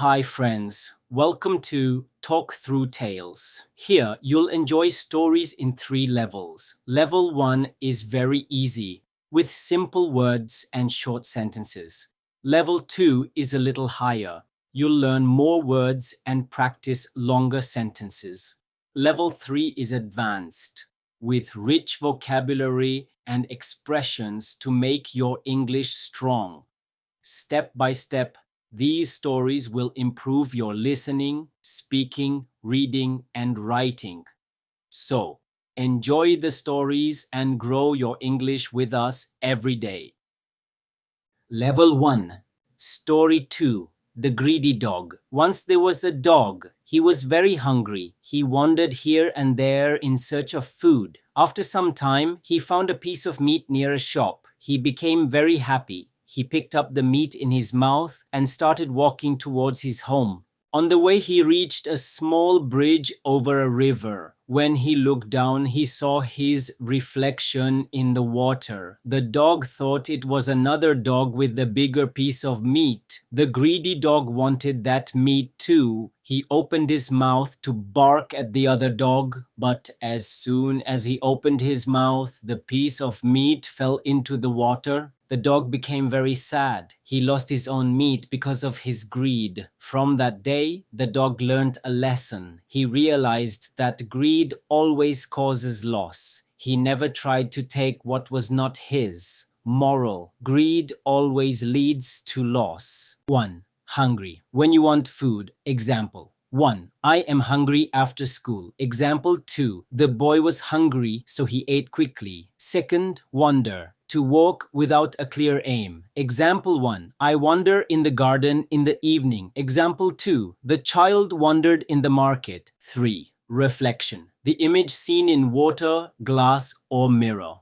Hi, friends. Welcome to Talk Through Tales. Here, you'll enjoy stories in three levels. Level 1 is very easy, with simple words and short sentences. Level 2 is a little higher. You'll learn more words and practice longer sentences. Level 3 is advanced, with rich vocabulary and expressions to make your English strong. Step by step, these stories will improve your listening, speaking, reading, and writing. So, enjoy the stories and grow your English with us every day. Level 1. Story 2. The Greedy Dog. Once there was a dog. He was very hungry. He wandered here and there in search of food. After some time, he found a piece of meat near a shop. He became very happy. He picked up the meat in his mouth and started walking towards his home. On the way, he reached a small bridge over a river. When he looked down, he saw his reflection in the water. The dog thought it was another dog with the bigger piece of meat. The greedy dog wanted that meat too. He opened his mouth to bark at the other dog, but as soon as he opened his mouth, the piece of meat fell into the water. The dog became very sad. He lost his own meat because of his greed. From that day, the dog learned a lesson. He realized that greed always causes loss. He never tried to take what was not his. Moral: greed always leads to loss. 1. Hungry. When you want food. Example: 1. I am hungry after school. Example 2. The boy was hungry, so he ate quickly. Second, wander. To walk without a clear aim. Example 1. I wander in the garden in the evening. Example 2. The child wandered in the market. 3. Reflection. The image seen in water, glass, or mirror.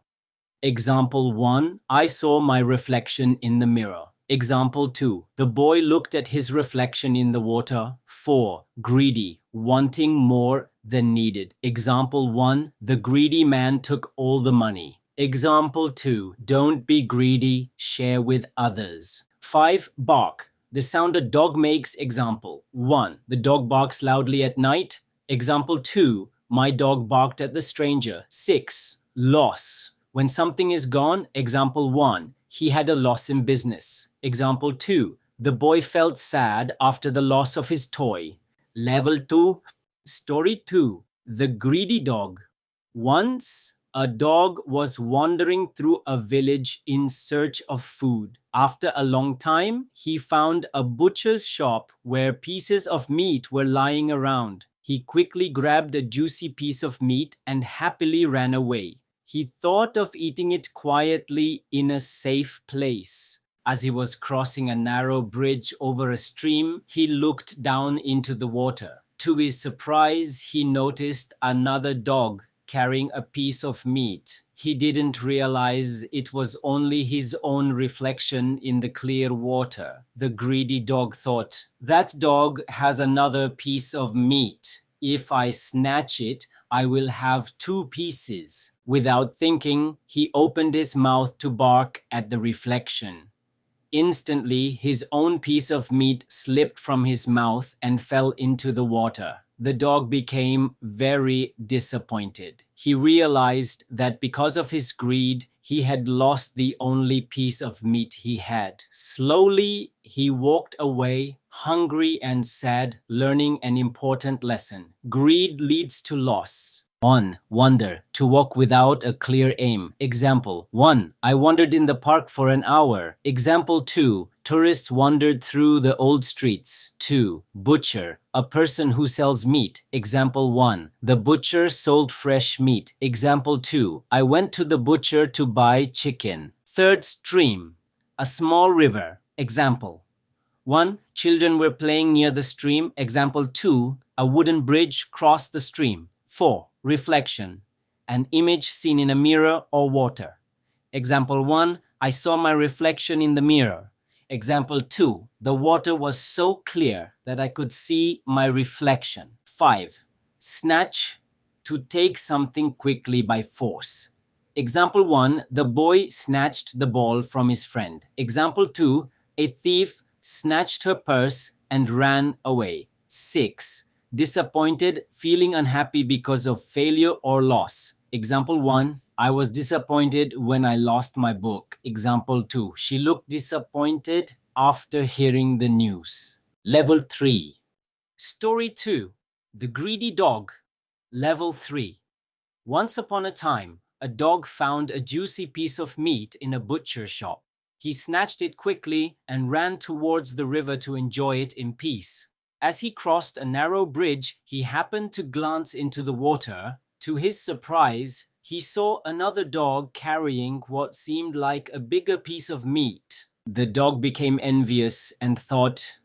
Example 1. I saw my reflection in the mirror. Example 2. The boy looked at his reflection in the water. 4. Greedy, wanting more than needed. Example 1. The greedy man took all the money. Example 2. Don't be greedy, share with others. 5. Bark. The sound a dog makes. Example 1. The dog barks loudly at night. Example 2. My dog barked at the stranger. 6. Loss. When something is gone. Example 1. He had a loss in business. Example 2. The boy felt sad after the loss of his toy. Level 2. Story 2. The Greedy Dog. Once, a dog was wandering through a village in search of food. After a long time, he found a butcher's shop where pieces of meat were lying around. He quickly grabbed a juicy piece of meat and happily ran away. He thought of eating it quietly in a safe place. As he was crossing a narrow bridge over a stream, he looked down into the water. To his surprise, he noticed another dog carrying a piece of meat. He didn't realize it was only his own reflection in the clear water. The greedy dog thought, that dog has another piece of meat. If I snatch it, I will have 2 pieces. Without thinking, he opened his mouth to bark at the reflection. Instantly, his own piece of meat slipped from his mouth and fell into the water. The dog became very disappointed. He realized that because of his greed, he had lost the only piece of meat he had. Slowly, he walked away, hungry and sad, learning an important lesson. Greed leads to loss. 1. Wander. To walk without a clear aim. Example 1. I wandered in the park for an hour. Example 2. Tourists wandered through the old streets. 2. Butcher. A person who sells meat. Example 1. The butcher sold fresh meat. Example 2. I went to the butcher to buy chicken. Third, stream. A small river. Example 1. Children were playing near the stream. Example 2. A wooden bridge crossed the stream. 4. Reflection. An image seen in a mirror or water. Example 1. I saw my reflection in the mirror. Example 2. The water was so clear that I could see my reflection. 5. Snatch. To take something quickly by force. Example 1. The boy snatched the ball from his friend. Example 2. A thief snatched her purse and ran away. 6. Disappointed, feeling unhappy because of failure or loss. Example 1. I was disappointed when I lost my book. Example 2. She looked disappointed after hearing the news. Level 3. Story 2. The Greedy Dog. Level 3. Once upon a time, a dog found a juicy piece of meat in a butcher shop. He snatched it quickly and ran towards the river to enjoy it in peace. As he crossed a narrow bridge, he happened to glance into the water. To his surprise, he saw another dog carrying what seemed like a bigger piece of meat. The dog became envious and thought,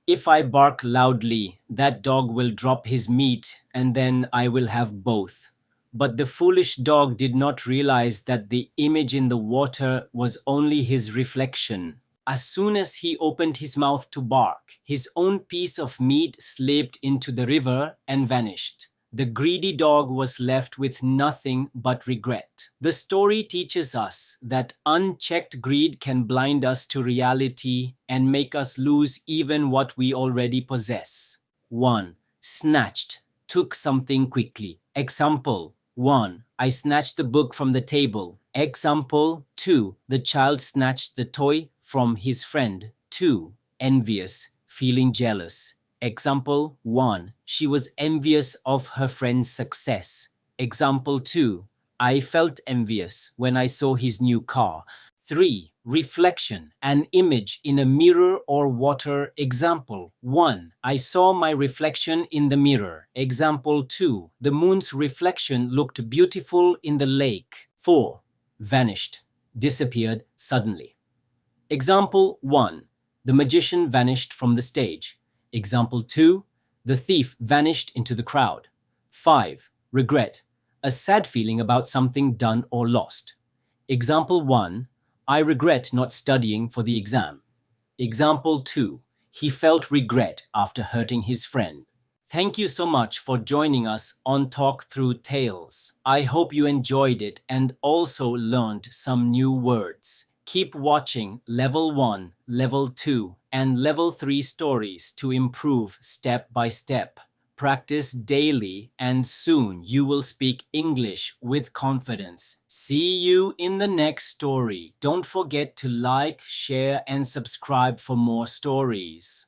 if I bark loudly, that dog will drop his meat and then I will have both. But the foolish dog did not realize that the image in the water was only his reflection. As soon as he opened his mouth to bark, his own piece of meat slipped into the river and vanished. The greedy dog was left with nothing but regret. The story teaches us that unchecked greed can blind us to reality and make us lose even what we already possess. 1. Snatched, took something quickly. Example 1. I snatched the book from the table. Example 2. The child snatched the toy from his friend. 2. Envious, feeling jealous. Example 1. She was envious of her friend's success. Example 2. I felt envious when I saw his new car. 3. Reflection, an image in a mirror or water. Example 1. I saw my reflection in the mirror. Example 2. The moon's reflection looked beautiful in the lake. 4. Vanished, disappeared suddenly. Example 1. The magician vanished from the stage. Example 2. The thief vanished into the crowd. 5. Regret, a sad feeling about something done or lost. Example 1. I regret not studying for the exam. Example 2. He felt regret after hurting his friend. Thank you so much for joining us on Talk Through Tales. I hope you enjoyed it and also learned some new words. Keep watching Level 1, Level 2, and Level 3 stories to improve step by step. Practice daily and soon you will speak English with confidence. See you in the next story. Don't forget to like, share, and subscribe for more stories.